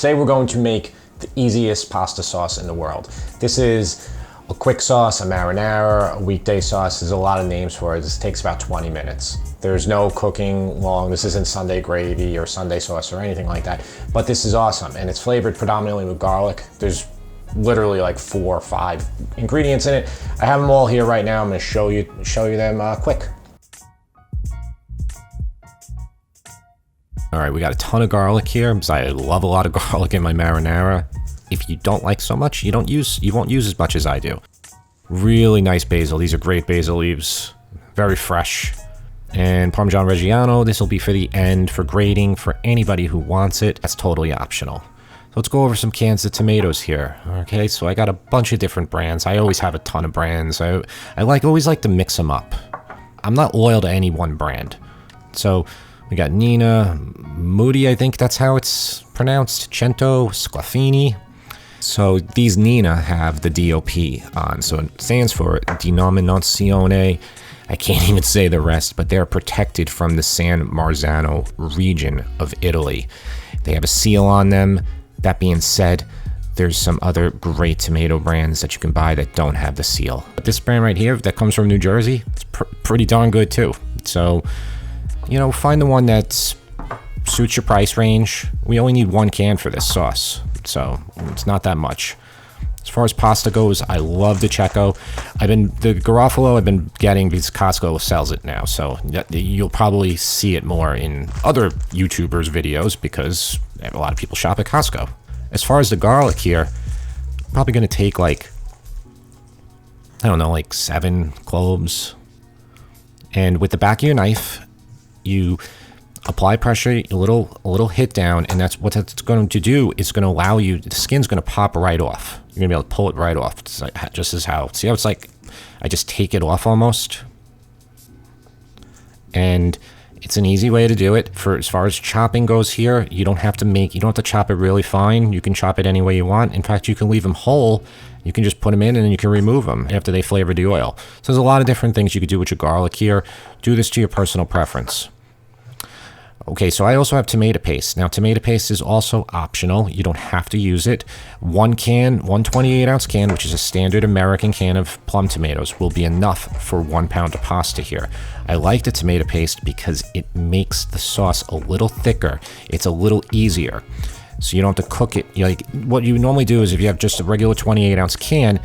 Today we're going to make the easiest pasta sauce in the world. This is a quick sauce, a marinara, a weekday sauce. There's a lot of names for it. This takes about 20 minutes. There's no cooking long. This isn't Sunday gravy or Sunday sauce or anything like that, but this is awesome. And it's flavored predominantly with garlic. There's literally like 4 or 5 ingredients in it. I have them all here right now. I'm gonna show you them quick. All right, we got a ton of garlic here because I love a lot of garlic in my marinara. If you don't like so much, you won't use as much as I do. Really nice basil. These are great basil leaves, very fresh. And Parmesan Reggiano, this will be for the end, for grating, for anybody who wants it. That's totally optional. So let's go over some cans of tomatoes here. Okay, so I got a bunch of different brands. I always have a ton of brands. I always like to mix them up. I'm not loyal to any one brand. So we got Nina, Moody, I think that's how it's pronounced, Cento, Sclafini. So these Nina have the DOP on, so it stands for Denominazione. I can't even say the rest, but they're protected from the San Marzano region of Italy. They have a seal on them. That being said, there's some other great tomato brands that you can buy that don't have the seal. But this brand right here that comes from New Jersey, it's pretty darn good too. So, you know, find the one that suits your price range. We only need 1 can for this sauce, so it's not that much. As far as pasta goes, I love the Checo. The Garofalo I've been getting because Costco sells it now, so you'll probably see it more in other YouTubers' videos because a lot of people shop at Costco. As far as the garlic here, probably going to take like 7 cloves. And with the back of your knife, you apply pressure, a little hit down, and that's what that's going to do. It's going to allow you, the skin's going to pop right off. You're going to be able to pull it right off. It's like, just as how, see how it's like, I just take it off almost. And it's an easy way to do it. For as far as chopping goes here, you don't have to chop it really fine. You can chop it any way you want. In fact, you can leave them whole. You can just put them in and then you can remove them after they flavor the oil. So there's a lot of different things you could do with your garlic here. Do this to your personal preference. Okay, so I also have tomato paste. Now, tomato paste is also optional. You don't have to use it. 1 can, 128-ounce can, which is a standard American can of plum tomatoes, will be enough for 1 pound of pasta here. I like the tomato paste because it makes the sauce a little thicker. It's a little easier. So you don't have to cook it. Like what you normally do is if you have just a regular 28-ounce can,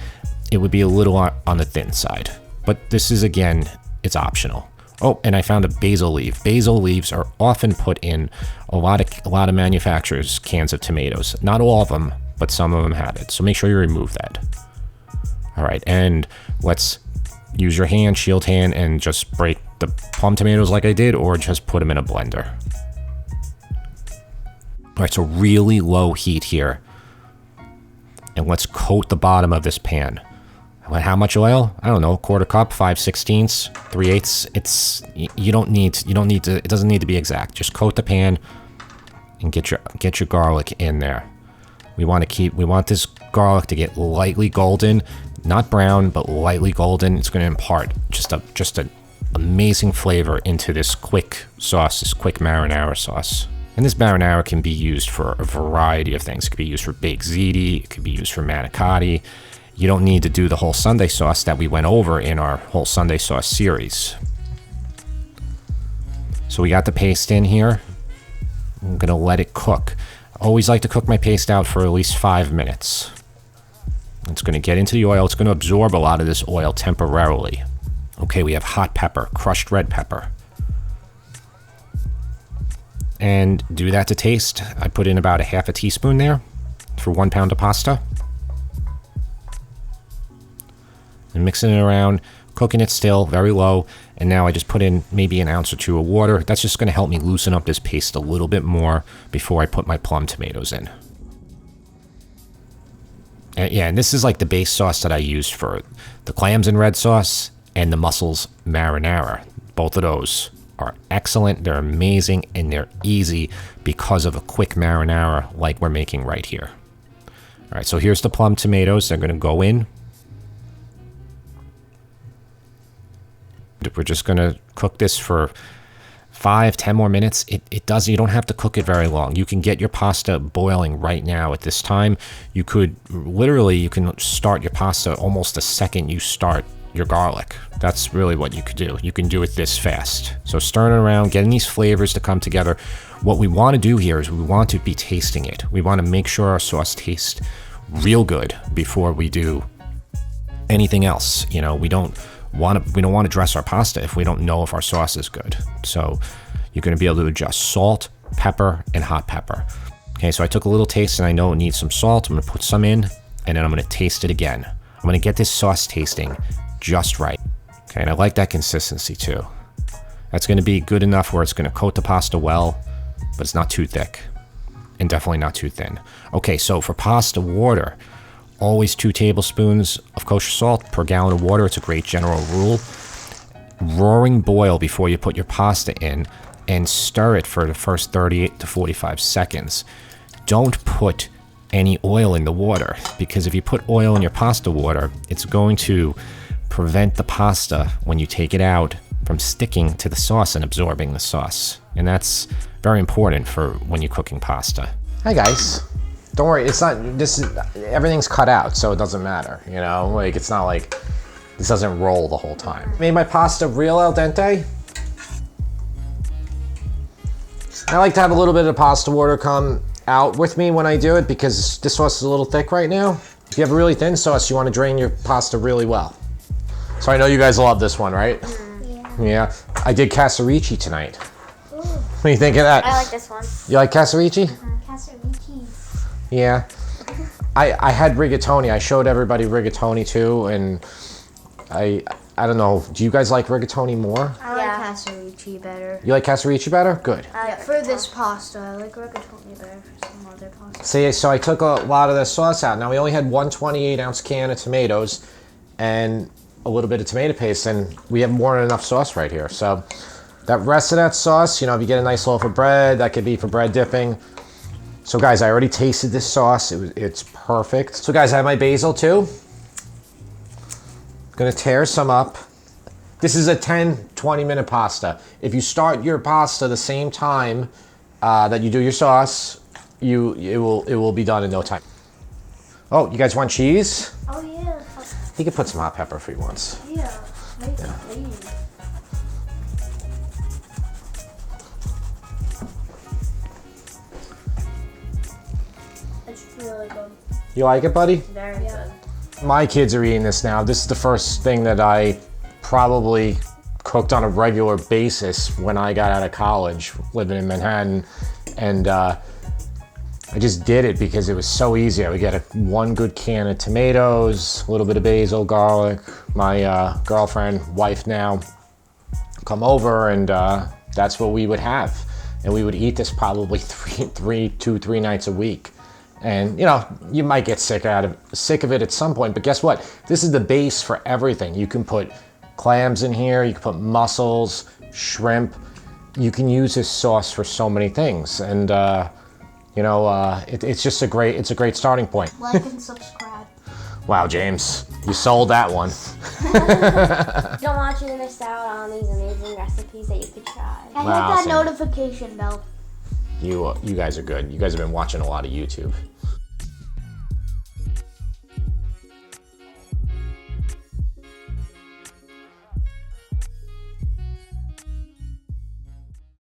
it would be a little on the thin side. But this is, again, it's optional. Oh, and I found a basil leaf. Basil leaves are often put in a lot of manufacturers' cans of tomatoes. Not all of them, but some of them have it. So make sure you remove that. All right, and let's use your hand, shield hand, and just break the plum tomatoes like I did, or just put them in a blender. All right, so really low heat here. And let's coat the bottom of this pan. How much oil? I don't know, 1/4 cup, 5/16, 3/8. You don't need to, it doesn't need to be exact. Just coat the pan and get your garlic in there. We want this garlic to get lightly golden, not brown, but lightly golden. It's going to impart just an amazing flavor into this quick sauce, this quick marinara sauce. And this marinara can be used for a variety of things. It could be used for baked ziti, it could be used for manicotti. You don't need to do the whole Sunday sauce that we went over in our whole Sunday sauce series. So we got the paste in here. I'm gonna let it cook. I always like to cook my paste out for at least 5 minutes. It's gonna get into the oil. It's gonna absorb a lot of this oil temporarily. Okay, we have hot pepper, crushed red pepper. And do that to taste. I put in about 1/2 teaspoon there for 1 pound of pasta. And mixing it around, cooking it still very low, and now I just put in maybe 1 ounce or 2 of water. That's just going to help me loosen up this paste a little bit more before I put my plum tomatoes in. And yeah, and this is like the base sauce that I used for the clams and red sauce and the mussels marinara. Both of those are excellent, they're amazing, and they're easy because of a quick marinara like we're making right here. All right, so here's the plum tomatoes. They're going to go in. We're just going to cook this for 5-10 more minutes. It does, you don't have to cook it very long. You can get your pasta boiling right now at this time. You could literally, you can start your pasta almost the second you start your garlic. That's really what you could do. You can do it this fast. So stirring it around, getting these flavors to come together. What we want to do here is we want to be tasting it. We want to make sure our sauce tastes real good before we do anything else. You know, we don't want to dress our pasta if we don't know if our sauce is good. So you're going to be able to adjust salt, pepper, and hot pepper. Okay, so I took a little taste and I know it needs some salt. I'm going to put some in, and then I'm going to taste it again. I'm going to get this sauce tasting just right. Okay, and I like that consistency too. That's going to be good enough where it's going to coat the pasta well, but it's not too thick and definitely not too thin. Okay, so for pasta water, always 2 tablespoons of kosher salt per gallon of water. It's a great general rule. Roaring boil before you put your pasta in, and stir it for the first 38 to 45 seconds. Don't put any oil in the water, because if you put oil in your pasta water, it's going to prevent the pasta, when you take it out, from sticking to the sauce and absorbing the sauce. And that's very important for when you're cooking pasta. Hi guys. Don't worry, it's not, everything's cut out, so it doesn't matter, you know? Like, it's not like this doesn't roll the whole time. Made my pasta real al dente. I like to have a little bit of pasta water come out with me when I do it, because this sauce is a little thick right now. If you have a really thin sauce, you want to drain your pasta really well. So I know you guys love this one, right? Yeah. I did casarici tonight. Ooh. What do you think of that? I like this one. You like casarici? Casarici. Yeah. I had rigatoni. I showed everybody rigatoni too, and I don't know. Do you guys like rigatoni more? I like casarici better. You like casarici better? Good. Yeah, for this pasta, I like rigatoni better for some other pasta. See, so I took a lot of the sauce out. Now we only had 1 28-ounce can of tomatoes and a little bit of tomato paste, and we have more than enough sauce right here. So that rest of that sauce, you know, if you get a nice loaf of bread, that could be for bread dipping. So guys, I already tasted this sauce. It's perfect. So guys, I have my basil too. Gonna tear some up. This is a 10-20 minute pasta. If you start your pasta the same time that you do your sauce, it will be done in no time. Oh, you guys want cheese? Oh yeah. He could put some hot pepper if he wants. Yeah. Please. It's really good. You like it, buddy? Very good. My kids are eating this now. This is the first thing that I probably cooked on a regular basis when I got out of college, living in Manhattan. And I just did it because it was so easy. I would get 1 good can of tomatoes, a little bit of basil, garlic. My girlfriend, wife now, come over, and that's what we would have. And we would eat this probably 2-3 nights a week. And you know, you might get sick of it at some point, but guess what? This is the base for everything. You can put clams in here, you can put mussels, shrimp. You can use this sauce for so many things. And you know, it's just a great starting point. Like and subscribe. Wow, James, you sold that one. Don't want you to miss out on these amazing recipes that you could try. And Wow, hit that Sam. notification bell. You guys are good. You guys have been watching a lot of YouTube.